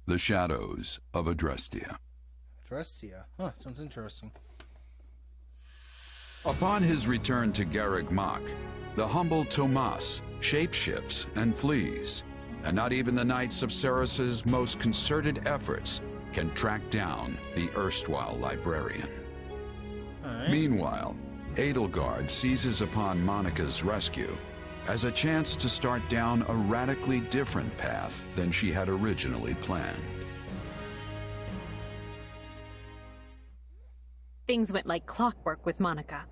The Shadows of Adrestia. Adrestia. Huh, sounds interesting. Upon his return to Garreg Mach, the humble Tomas shapeshifts and flees, and not even the Knights of Ceres's most concerted efforts can track down the erstwhile librarian. Right. Meanwhile, Edelgard seizes upon Monica's rescue as a chance to start down a radically different path than she had originally planned. Things went like clockwork with Monica.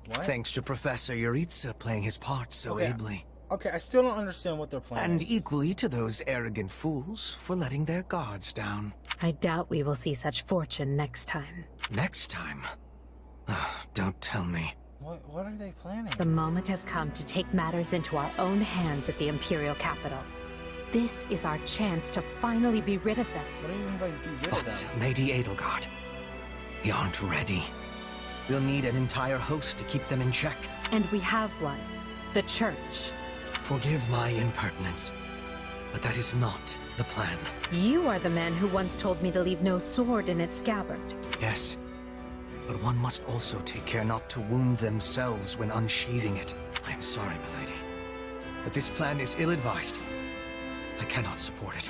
What? Thanks to Professor Yuritsa playing his part so ably. Okay, I still don't understand what they're planning. And equally to those arrogant fools for letting their guards down. I doubt we will see such fortune next time. Next time? Don't tell me. What are they planning? The moment has come to take matters into our own hands at the Imperial capital. This is our chance to finally be rid of them. What do you mean by be rid of But, them? Lady Edelgard, we aren't ready. We'll need an entire host to keep them in check. And we have one. The Church. Forgive my impertinence, but that is not the plan. You are the man who once told me to leave no sword in its scabbard. Yes, but one must also take care not to wound themselves when unsheathing it. I am sorry, milady, but this plan is ill-advised. I cannot support it.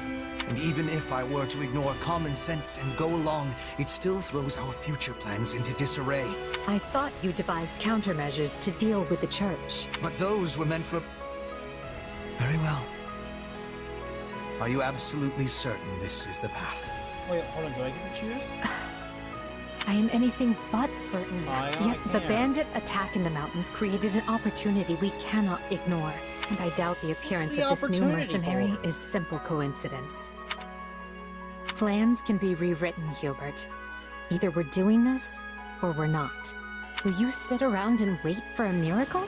And even if I were to ignore common sense and go along, it still throws our future plans into disarray. I thought you devised countermeasures to deal with the Church. But those were meant for... Very well. Are you absolutely certain this is the path? Wait, hold on, do I get to choose? I am anything but certain. I Yet the can't. bandit attack in the mountains created an opportunity we cannot ignore. And I doubt the appearance What's of the this new opportunity mercenary for? is simple coincidence. Plans can be rewritten, Hubert. Either we're doing this, or we're not. Will you sit around and wait for a miracle?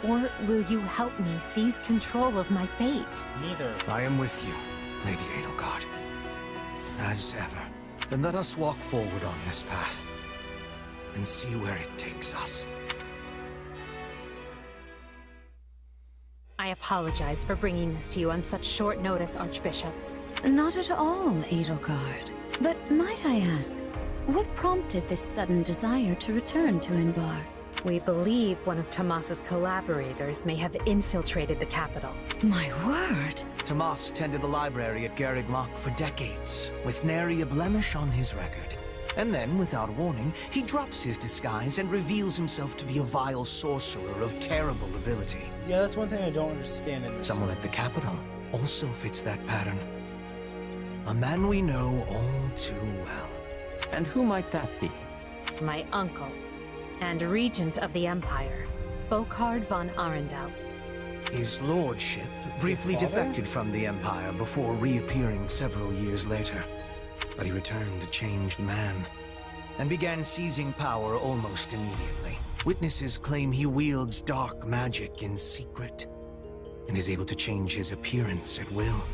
Or will you help me seize control of my fate? Neither. I am with you, Lady Edelgard. As ever. Then let us walk forward on this path, and see where it takes us. I apologize for bringing this to you on such short notice, Archbishop. Not at all, Edelgard. But might I ask, what prompted this sudden desire to return to Inbar? We believe one of Tomas's collaborators may have infiltrated the capital. My word! Tomas tended the library at Garreg Mach for decades, with nary a blemish on his record. And then, without warning, he drops his disguise and reveals himself to be a vile sorcerer of terrible ability. Yeah, that's one thing I don't understand in this Someone story. at the capital also fits that pattern. A man we know all too well. And who might that be? My uncle, and regent of the Empire, Bokhard von Arundel. His lordship briefly father? defected from the Empire before reappearing several years later. But he returned a changed man, and began seizing power almost immediately. Witnesses claim he wields dark magic in secret, and is able to change his appearance at will.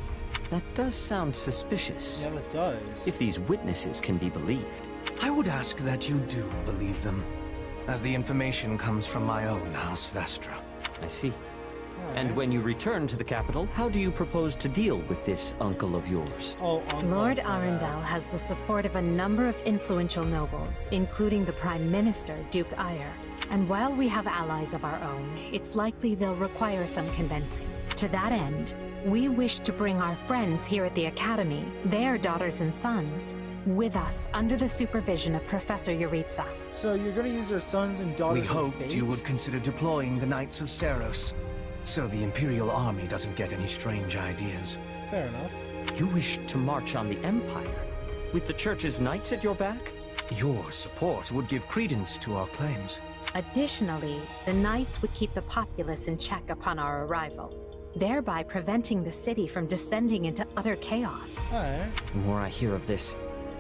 That does sound suspicious. Yeah, it does. If these witnesses can be believed. I would ask that you do believe them, as the information comes from my own House Vestra. I see. Alright. And when you return to the capital, how do you propose to deal with this uncle of yours? Oh, uncle, Lord yeah. Arundel has the support of a number of influential nobles, including the Prime Minister, Duke Ayer. And while we have allies of our own, it's likely they'll require some convincing. To that end, we wish to bring our friends here at the Academy, their daughters and sons, with us under the supervision of Professor Yuritsa. So you're gonna use their sons and daughters We as hoped bait? you would consider deploying the Knights of Ceros, so the Imperial Army doesn't get any strange ideas. Fair enough. You wish to march on the Empire? With the Church's knights at your back? Your support would give credence to our claims. Additionally, the Knights would keep the populace in check upon our arrival, thereby preventing the city from descending into utter chaos. Alright. The more I hear of this,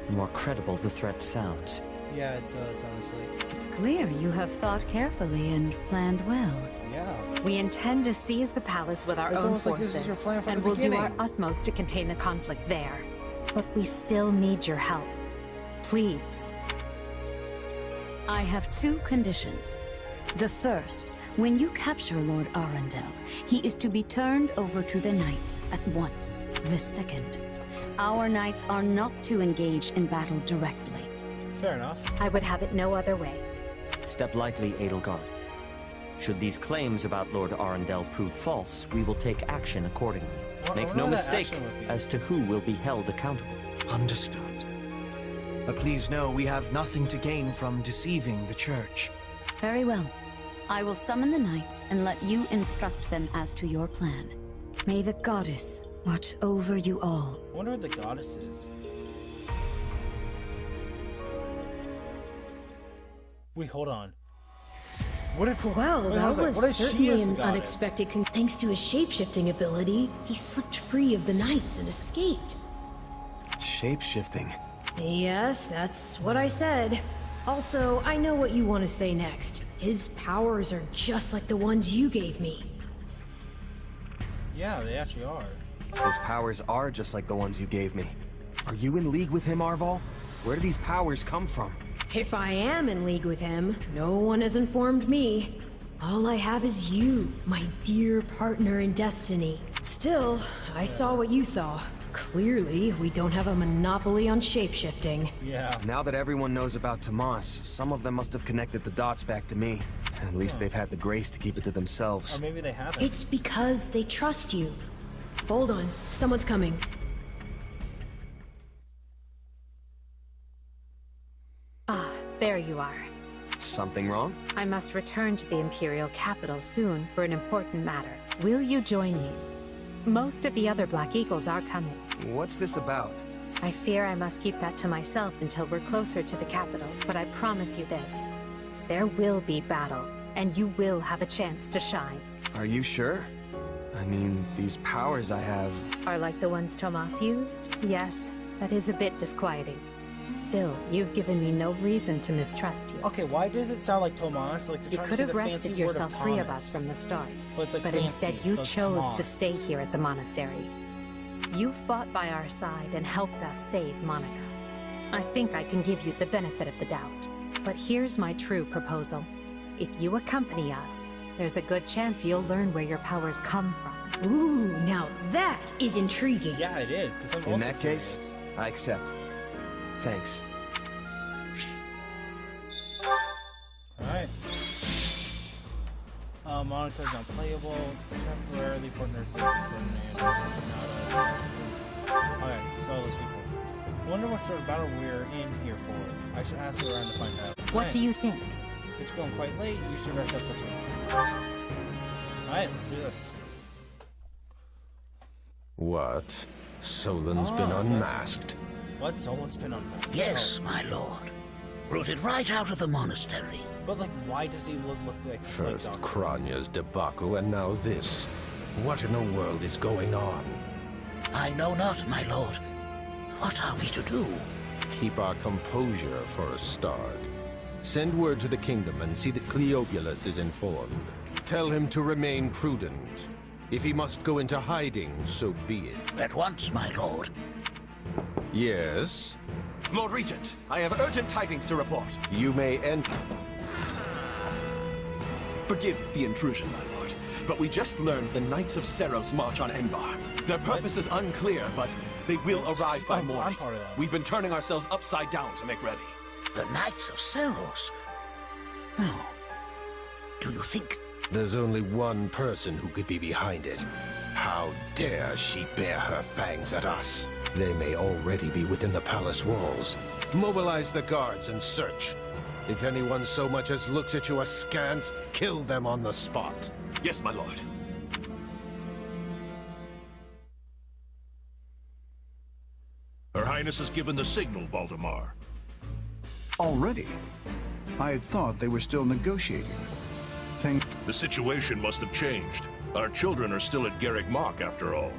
the more credible the threat sounds. Yeah, it does, honestly. It's clear you have thought carefully and planned well. Yeah. We intend to seize the palace with our It's own almost like forces, this is your plan from and the we'll do our beginning. utmost to contain the conflict there. But we still need your help. Please. I have two conditions. The first, when you capture Lord Arundel, he is to be turned over to the Knights at once. The second, Our knights are not to engage in battle directly. Fair enough. I would have it no other way. Step lightly, Edelgard. Should these claims about Lord Arundel prove false, we will take action accordingly. Make no wonder what that mistake action would be. as to who will be held accountable. Understood. But please know we have nothing to gain from deceiving the church. Very well. I will summon the knights and let you instruct them as to your plan. May the goddess watch over you all. I wonder what the goddess is. Wait, hold on. What if? Well, wait, I that like, was what if she certainly is the an goddess? unexpected thanks to his shape-shifting ability, he slipped free of the knights and escaped. Shape-shifting. Yes, that's what I said. Also, I know what you want to say next. His powers are just like the ones you gave me. Yeah, they actually are. His powers are just like the ones you gave me. Are you in league with him, Arval? Where do these powers come from? If I am in league with him, no one has informed me. All I have is you, my dear partner in destiny. Still, I saw what you saw. Clearly, we don't have a monopoly on shape-shifting. Yeah. Now that everyone knows about Tomas, some of them must have connected the dots back to me. At least they've had the grace to keep it to Or themselves. maybe they haven't. It's because they trust you. Hold on, someone's coming. Ah, there you are. Something wrong? I must return to the Imperial capital soon for an important matter. Will you join me? Most of the other Black Eagles are coming. What's this about? I fear I must keep that to myself until we're closer to the capital, but I promise you this. There will be battle, and you will have a chance to shine. Are you sure? I mean, these powers I have... Are like the ones Tomas used? Yes, that is a bit disquieting. Still, you've given me no reason to mistrust you. Okay, why does it sound like Tomas? Like You could have wrested yourself free of us from the start, But it's like but fancy, instead you so it's chose Tomas. to stay here at the monastery. You fought by our side and helped us save Monica. I think I can give you the benefit of the doubt. But here's my true proposal. If you accompany us, there's a good chance you'll learn where your powers come from. Ooh, now that is intriguing. Yeah, it is. 'Cause I'm In also that case, curious. I accept. Thanks. Alright. Monica's unplayable. Temporarily partnered with Alright, so let's be cool. Wonder what sort of battle we're in here for. I should ask around to find out. What do you think? It's growing quite late. You should rest up for tonight. Alright, let's do this. What? Solon's Ah, been so that's- unmasked. What? Someone's been unmasked. Yes, my lord. Rooted right out of the monastery. But like, why does he look like First Doc? Kranya's debacle and now this. What in the world is going on? I know not, my lord. What are we to do? Keep our composure for a start. Send word to the kingdom and see that Cleobulus is informed. Tell him to remain prudent. If he must go into hiding, so be it. At once, my lord. Yes? Lord Regent, I have urgent tidings to report. You may enter. Forgive the intrusion, my lord, but we just learned the Knights of Seros march on Enbar. Their purpose is unclear, but they will arrive by I'm morning. part of that. We've been turning ourselves upside down to make ready. The Knights of Seros. Oh. Do you think? There's only one person who could be behind it. How dare she bare her fangs at us? They may already be within the palace walls. Mobilize the guards and search. If anyone so much as looks at you askance, kill them on the spot. Yes, my lord. Her Highness has given the signal, Valdemar. Already? I had thought they were still negotiating. The situation must have changed. Our children are still at Garrick Mach, after all.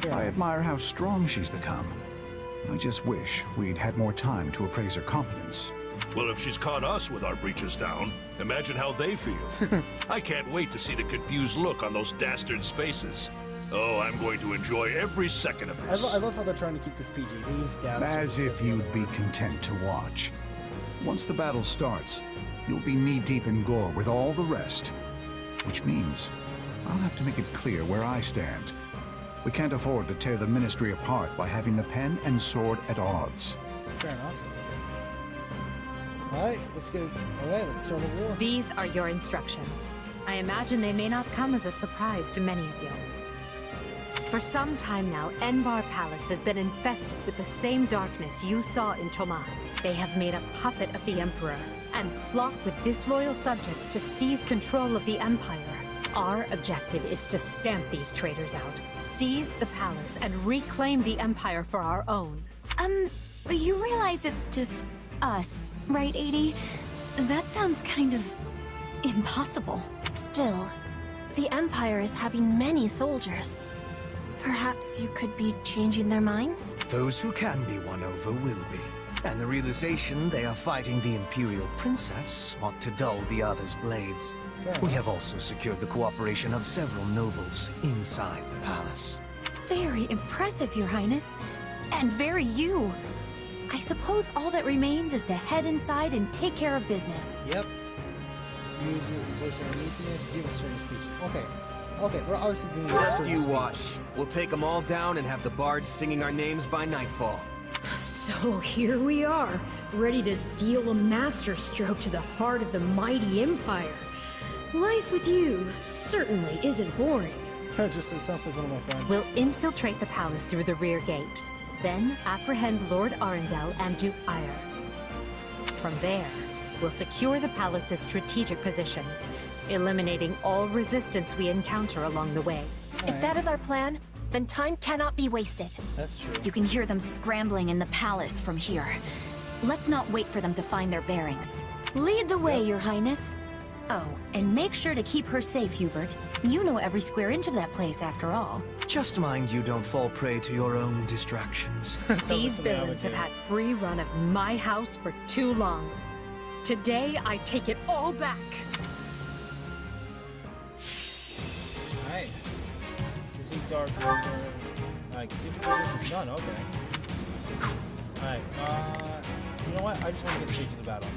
I admire how strong she's become. I just wish we'd had more time to appraise her competence. Well, if she's caught us with our breeches down, imagine how they feel. I can't wait to see the confused look on those dastards' faces. Oh, I'm going to enjoy every second of this. I love how they're trying to keep this PG. These dastards. As if you'd be content to watch. Once the battle starts, you'll be knee-deep in gore with all the rest. Which means I'll have to make it clear where I stand. We can't afford to tear the Ministry apart by having the pen and sword at odds. Fair enough. Alright, let's start a war. These are your instructions. I imagine they may not come as a surprise to many of you. For some time now, Enbar Palace has been infested with the same darkness you saw in Tomas. They have made a puppet of the Emperor and plot with disloyal subjects to seize control of the Empire. Our objective is to stamp these traitors out, seize the palace, and reclaim the Empire for our own. You realize it's just us, right, 80? That sounds kind of impossible. Still, the Empire is having many soldiers. Perhaps you could be changing their minds? Those who can be won over will be. And the realization they are fighting the Imperial Princess ought to dull the others' blades. We have also secured the cooperation of several nobles inside the palace. Very impressive, Your Highness. And very you. I suppose all that remains is to head inside and take care of business. Yep. Use your voice and uneasiness, give a certain speech. Okay, we're obviously doing this. Just you watch. We'll take them all down and have the bards singing our names by nightfall. So here we are, ready to deal a masterstroke to the heart of the mighty Empire. Life with you certainly isn't boring. It sounds like one of my friends. We'll infiltrate the palace through the rear gate, then apprehend Lord Arundel and Duke Ire. From there, we'll secure the palace's strategic positions, eliminating all resistance we encounter along the way. If that is our plan, then time cannot be wasted. That's true. You can hear them scrambling in the palace from here. Let's not wait for them to find their bearings. Lead the way, Your Highness. Oh, and make sure to keep her safe, Hubert. You know every square inch of that place, after all. Just mind you don't fall prey to your own distractions. These villains have had free run of my house for too long. Today, I take it all back. Alright. This is dark. Like, difficulties is none, okay. Alright, you know what? I just want to get straight to the battle.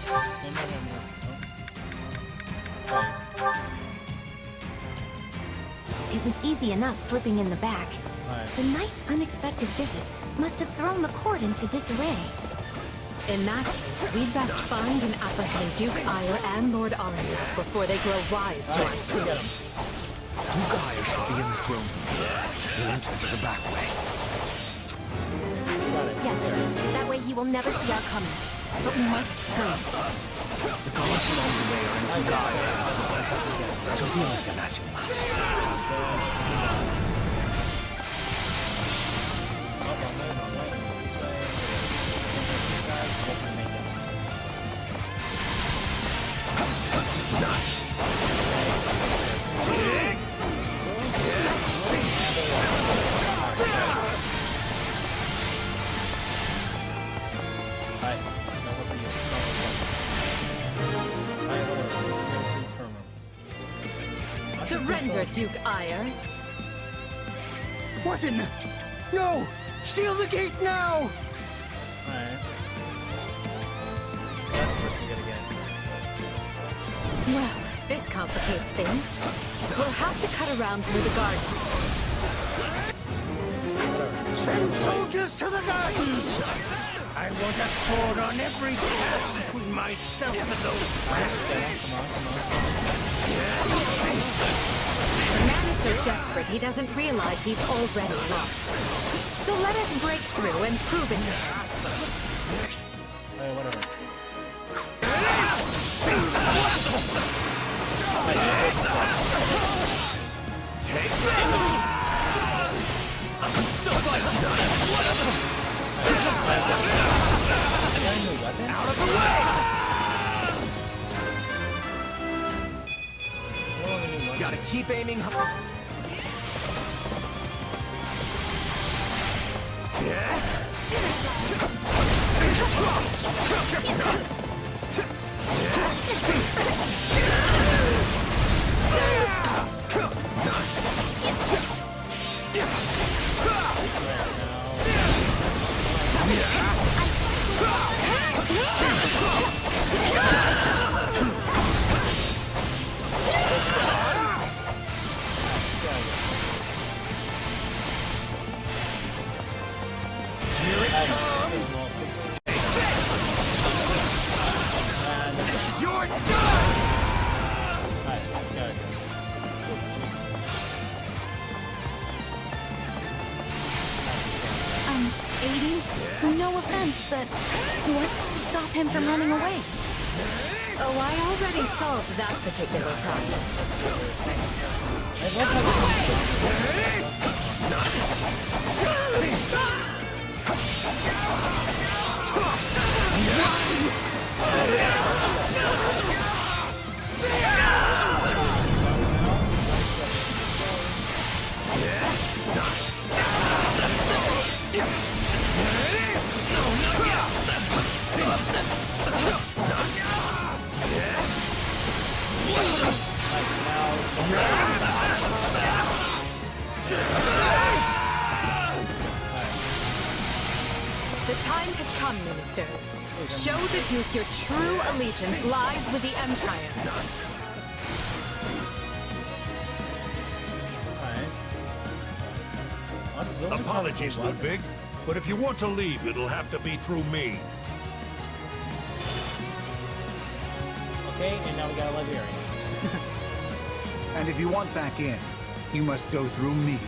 No. Fight. It was easy enough slipping in the back. Alright. The knight's unexpected visit must have thrown the court into disarray. In that case, we'd best find and apprehend Duke Ire and Lord Arundel before they grow wise to our scheme. Duke Ire should be in the throne room. We'll enter through the back way. Yes, that way he will never see our coming. But we must hurry. The guards along the way are in Duke Ire's employ, so deal with them as you must. Surrender, Duke Ire. What in the... No! Seal the gate now! Alright. So that's the first we gotta get. Well, this complicates things. We'll have to cut around through the gardens. Send soldiers to the gardens! I want a sword on every path between myself and those rats. The man is so desperate he doesn't realize he's already lost. So let us break through and prove it to him. Hey, whatever. Take that! I'm still fighting! Out of the way! Gotta keep aiming. 80? No offense, but what's to stop him from running away? Oh, I already solved that particular problem. The time has come, ministers. Show the Duke your true allegiance lies with the Empire. Alright. Apologies, Ludwig, but if you want to leave, it'll have to be through me. Okay, and now we got a Liberian. And if you want back in, you must go through me.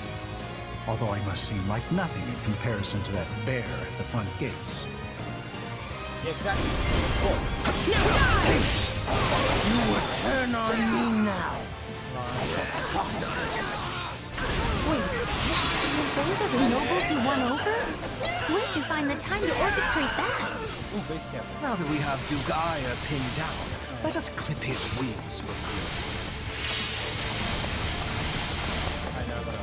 Although I must seem like nothing in comparison to that bear at the front gates. Yeah, exactly. Cool. You would turn on me now. Wait, so those are the nobles you won over? Where'd you find the time to orchestrate that? Ooh, base cap. Now that we have Duke Aya pinned down, let us clip his wings for good. I know, but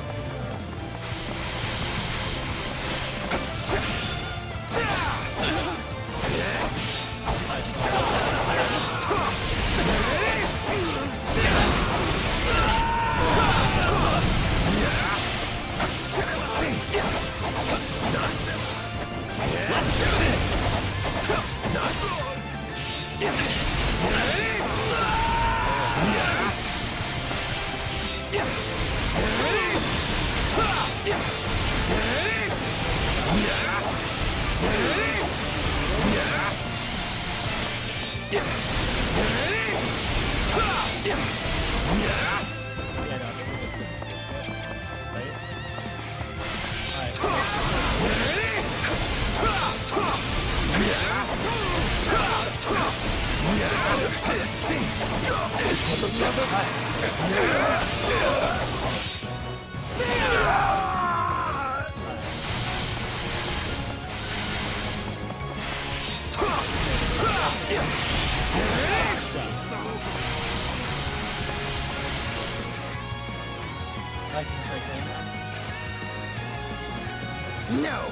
No!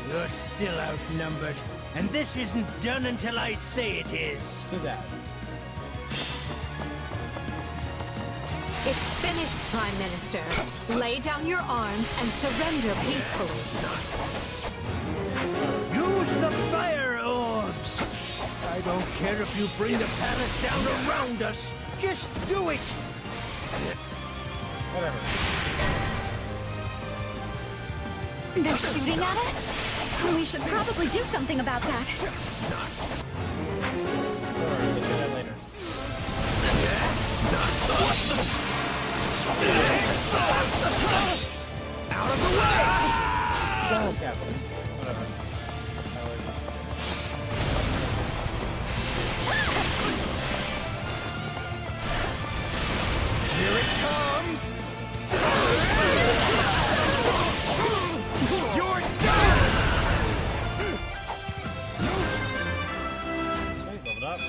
You're still outnumbered, and this isn't done until I say it is. too bad. It's finished, Prime Minister. Lay down your arms and surrender peacefully. Use the fire orbs! I don't care if you bring the palace down around us. Just do it! Whatever. They're shooting at us? We should probably do something about that. Whatever, take care of that later. Out of the way! So, Captain. Whatever. Here it comes! You're done! Sweet, leveled up.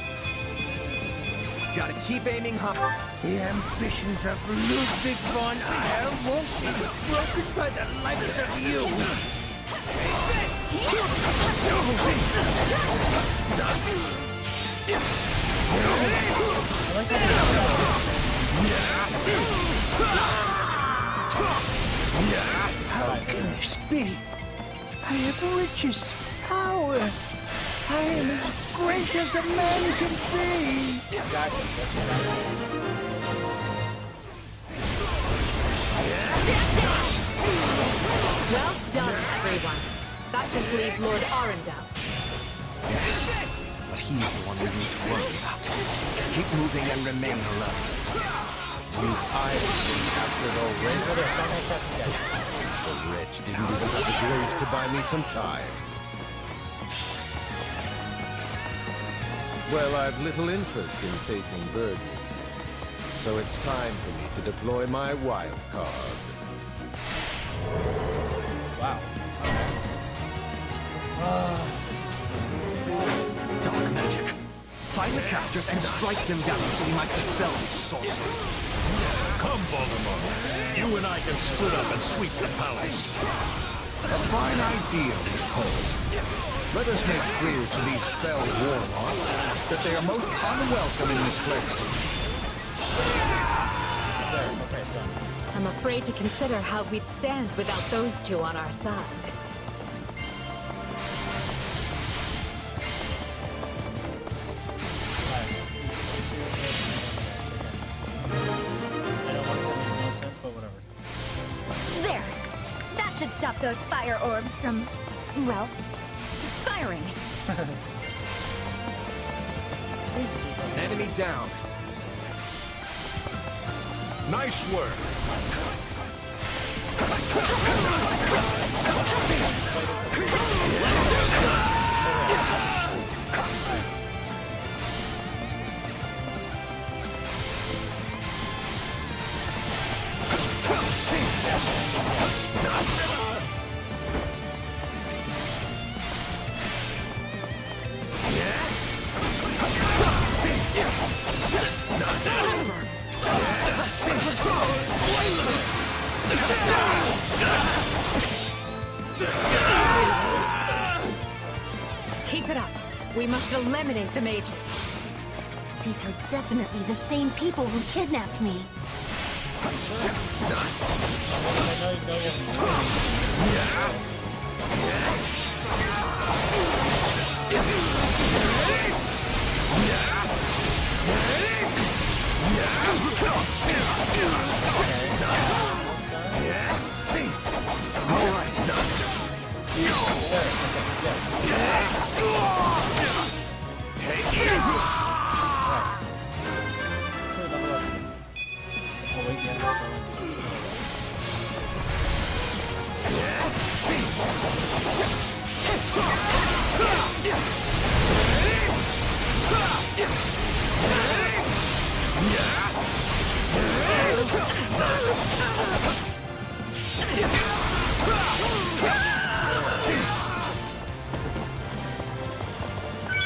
Gotta keep aiming high. The ambitions of Ludwig von Eyre won't be broken by the likes of you! How can this be? I have riches, power. I am as great as a man can be. Exactly. Well done, everyone. That just leaves Lord Arundel. Yes, but he's the one we need to worry about. Keep moving and remain alert. Duke Aya has been captured already. The rich didn't even have the grace to buy me some time. Well, I've little interest in facing Burden, so it's time for me to deploy my wild card. Wow. Dark magic. Find the casters and strike them down so we might dispel this sorcery. Come, Voldemort. You and I can split up and sweep the palace. A fine idea, Cole. Let us make clear to these fell warlocks that they are most unwelcome in this place. Okay, done. I'm afraid to consider how we'd stand without those two on our side. I don't want to say make no sense, but whatever. There. That should stop those fire orbs from, well, firing. Enemy down. Nice work. Keep it up. We must eliminate the mages. These are definitely the same people who kidnapped me. I know you have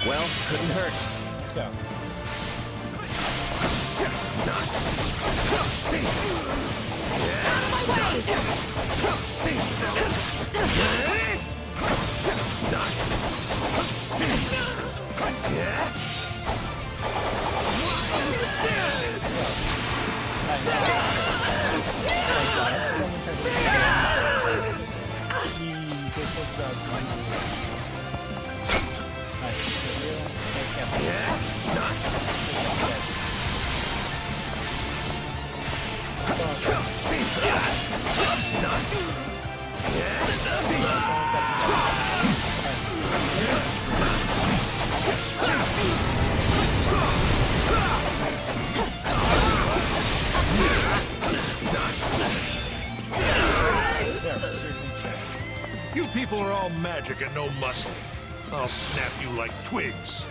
Well, couldn't hurt. Let's go. You people are all magic and no muscle. I'll snap you like twigs.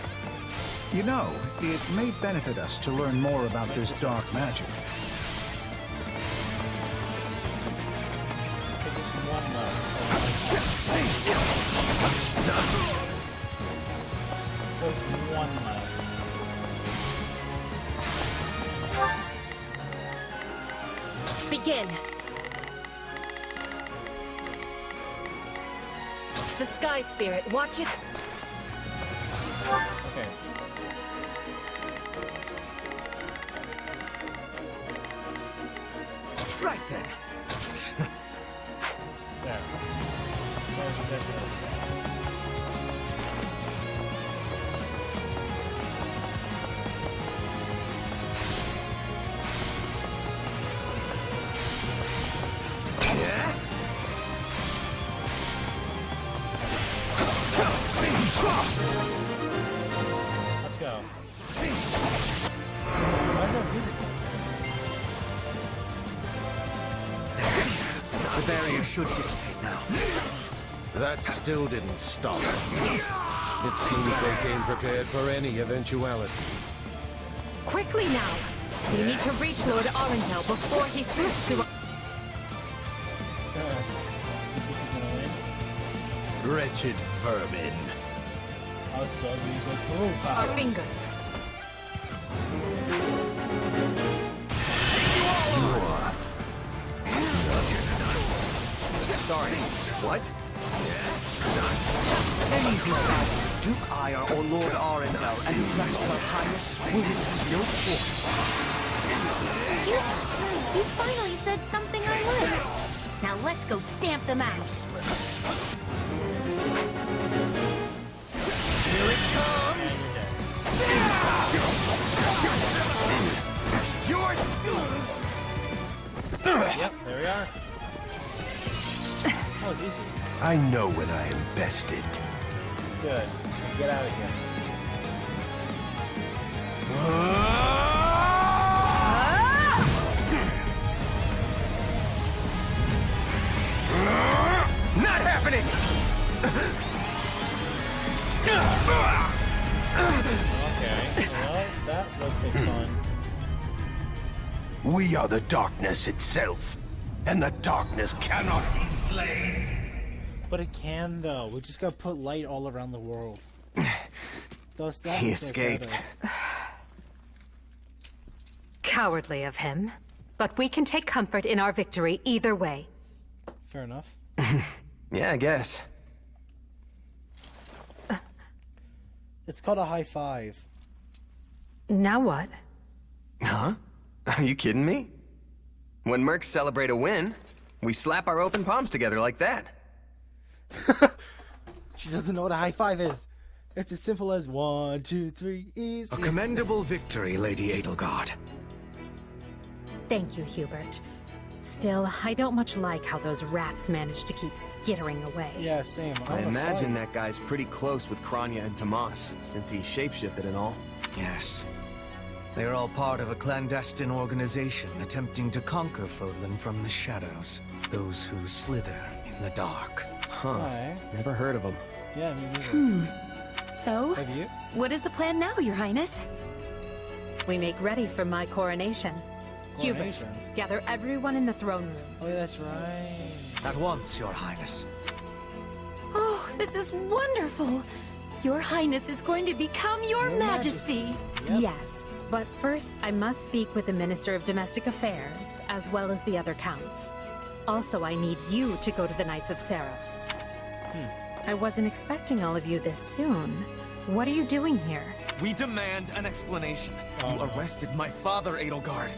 You know, it may benefit us to learn more about this dark magic. Begin. The Sky Spirit, watch it. Okay. Right then. There. There's this other Let's go. Why is that music like that? The barrier should dissipate now. That still didn't stop it. It seems they came prepared for any eventuality. Quickly now! We need to reach Lord Arundel before he slips through. You think you're gonna win? Wretched vermin. I'll still you go through, Our pal. fingers. Sorry. What? Any who side with Duke Ire or Lord Arundel and who request her highness will receive no support from us. Hubert, you finally said something I like. Now let's go stamp them out. Here it comes! You're... Yep, there we are. That was easy. I know when I am bested. Good. Now get out of here. Not happening! Okay. Well, that looked like fun. We are the darkness itself, and the darkness cannot be slain. But it can, though. We just gotta put light all around the world. He escaped. Cowardly of him. But we can take comfort in our victory either way. Fair enough. Yeah, I guess. It's called a high five. Now what? Huh? Are you kidding me? When mercs celebrate a win, we slap our open palms together like that. She doesn't know what a high five is. It's as simple as 1, 2, 3, easy. A commendable victory, Lady Edelgard. Thank you, Hubert. Still, I don't much like how those rats managed to keep skittering away. Yeah, same. I imagine that guy's pretty close with Kranya and Tomas, since he shapeshifted and all. Yes. They are all part of a clandestine organization attempting to conquer Fodlan from the shadows. Those who slither in the dark. Huh. Alright. Never heard of them. Yeah, me neither. So, Have you? what is the plan now, Your Highness? We make ready for my coronation. Hubert, Coronation? gather everyone in the throne room. Oh, yeah, that's right. At once, Your Highness. Oh, this is wonderful. Your Highness is going to become Your Majesty. Yep. Yes, but first I must speak with the Minister of Domestic Affairs, as well as the other counts. Also, I need you to go to the Knights of Seros. I wasn't expecting all of you this soon. What are you doing here? We demand an explanation. You arrested my father, Edelgard.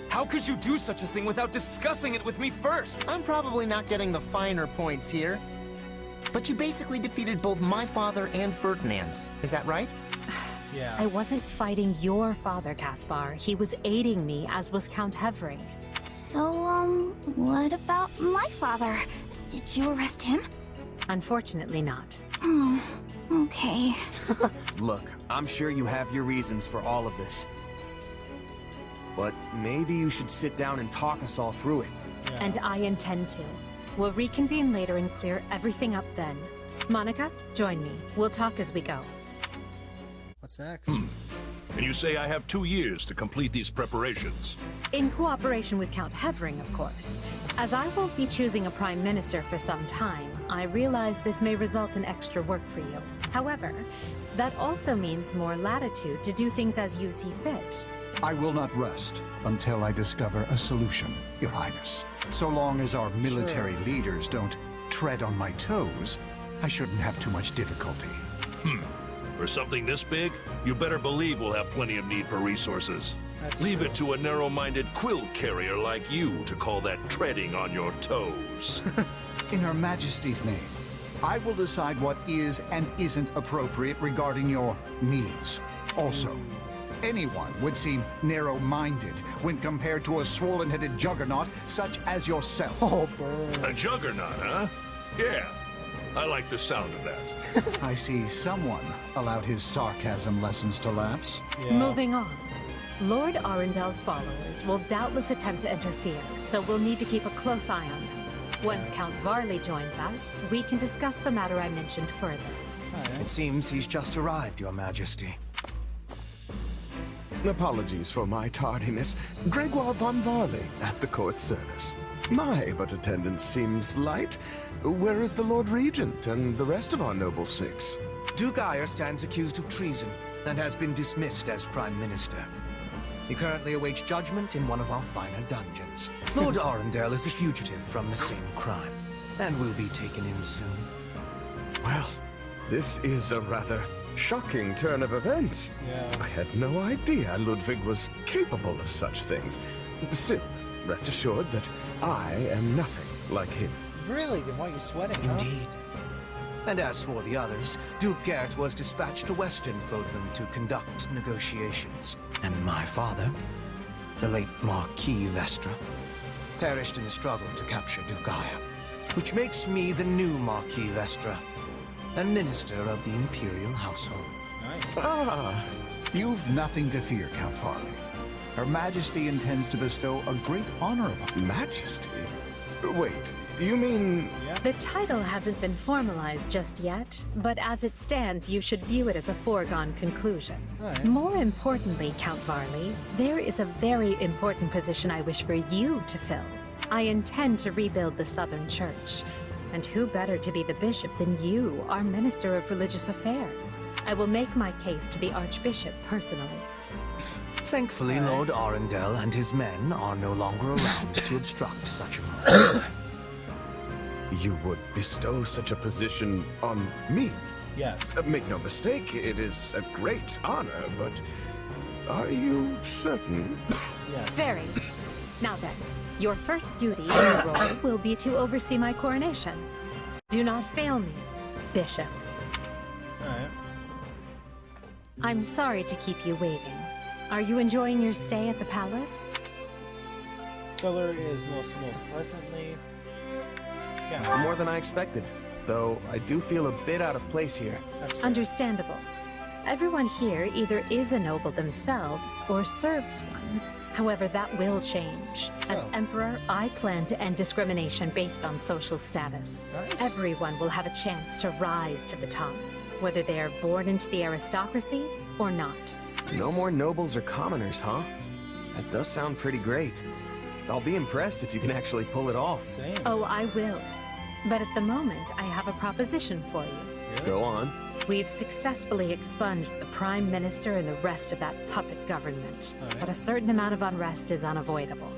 How could you do such a thing without discussing it with me first? I'm probably not getting the finer points here. But you basically defeated both my father and Ferdinand's. Is that right? Yeah. I wasn't fighting your father, Caspar. He was aiding me, as was Count Hevering. So, what about my father? Did you arrest him? Unfortunately not. Oh, okay. Look, I'm sure you have your reasons for all of this. But maybe you should sit down and talk us all through it. Yeah. And I intend to. We'll reconvene later and clear everything up then. Monica, join me. We'll talk as we go. What's next? And you say I have 2 years to complete these preparations. In cooperation with Count Hevering, of course. As I won't be choosing a prime minister for some time, I realize this may result in extra work for you. However, that also means more latitude to do things as you see fit. I will not rest until I discover a solution, Your Highness. So long as our military leaders don't tread on my toes, I shouldn't have too much difficulty. For something this big, you better believe we'll have plenty of need for resources. Leave it to a narrow-minded quill carrier like you to call that treading on your toes. In Her Majesty's name, I will decide what is and isn't appropriate regarding your needs. Also, anyone would seem narrow-minded when compared to a swollen-headed juggernaut such as yourself. Oh, burn. A juggernaut, huh? Yeah, I like the sound of that. I see someone allowed his sarcasm lessons to lapse. Yeah. Moving on. Lord Arundel's followers will doubtless attempt to interfere, so we'll need to keep a close eye on them. Once Count Varley joins us, we can discuss the matter I mentioned further. It seems he's just arrived, Your Majesty. Apologies for my tardiness. Gregoire von Varley at the court service. My, but attendance seems light. Where is the Lord Regent and the rest of our noble six? Duke Ayer stands accused of treason and has been dismissed as Prime Minister. He currently awaits judgment in one of our finer dungeons. Lord Arundel is a fugitive from the same crime, and will be taken in soon. Well, this is a rather shocking turn of events. Yeah. I had no idea Ludwig was capable of such things. Still, rest assured that I am nothing like him. Really? Then why are you sweating, huh? Indeed. And as for the others, Duke Gert was dispatched to Western Fodland to conduct negotiations. And my father, the late Marquis Vestra, perished in the struggle to capture Duke Ayer, which makes me the new Marquis Vestra, and Minister of the Imperial Household. Nice. Ah, you've nothing to fear, Count Varley. Her Majesty intends to bestow a great honor upon Majesty? Wait, you mean... The title hasn't been formalized just yet, but as it stands, you should view it as a foregone conclusion. Right. More importantly, Count Varley, there is a very important position I wish for you to fill. I intend to rebuild the Southern Church. And who better to be the bishop than you, our Minister of Religious Affairs? I will make my case to the Archbishop personally. Thankfully, Lord Arundel and his men are no longer around to obstruct such a move. You would bestow such a position on me? Yes. Make no mistake, it is a great honor, but are you certain? Yes. Very. Now then, your first duty in the role will be to oversee my coronation. Do not fail me, Bishop. Alright. I'm sorry to keep you waiting. Are you enjoying your stay at the palace? Color is most pleasantly. Yeah. More than I expected, though I do feel a bit out of place here. That's fair. Understandable. Everyone here either is a noble themselves or serves one. However, that will change. As Emperor, I plan to end discrimination based on social status. Nice. Everyone will have a chance to rise to the top, whether they are born into the aristocracy or not. No more nobles or commoners, huh? That does sound pretty great. I'll be impressed if you can actually pull it off. Same. Oh, I will. But at the moment, I have a proposition for you. Go on. We've successfully expunged the Prime Minister and the rest of that puppet government. But a certain amount of unrest is unavoidable.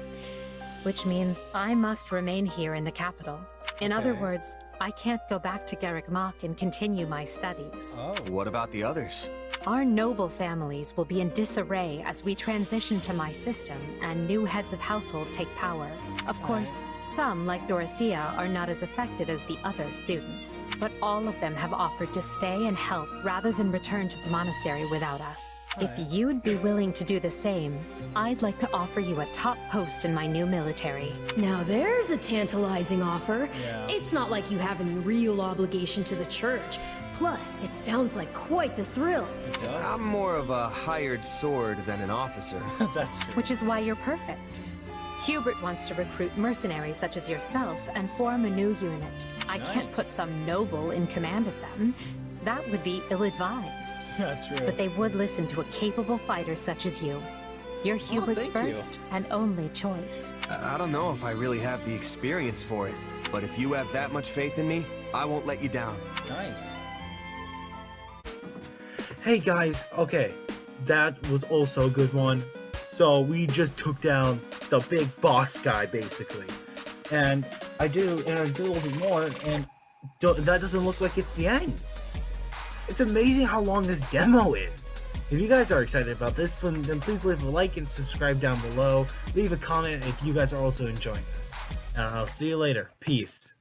Which means I must remain here in the capital. In other words, I can't go back to Garrick Mach and continue my studies. Oh. What about the others? Our noble families will be in disarray as we transition to my system and new heads of household take power. Of course, some, like Dorothea, are not as affected as the other students, but all of them have offered to stay and help rather than return to the monastery without us. If you'd be willing to do the same, I'd like to offer you a top post in my new military. Now there's a tantalizing offer. Yeah. It's not like you have any real obligation to the church. Plus, it sounds like quite the thrill. It does. I'm more of a hired sword than an officer. That's true. Which is why you're perfect. Hubert wants to recruit mercenaries such as yourself and form a new unit. I can't put some noble in command of them. That would be ill-advised. Yeah, true. But they would listen to a capable fighter such as you. You're Hubert's thank you. first and only choice. I don't know if I really have the experience for it, but if you have that much faith in me, I won't let you down. Nice. Hey guys, okay, that was also a good one. So we just took down the big boss guy, basically. And I do a little bit more, and that doesn't look like it's the end. It's amazing how long this demo is. If you guys are excited about this, then please leave a like and subscribe down below. Leave a comment if you guys are also enjoying this. And I'll see you later. Peace.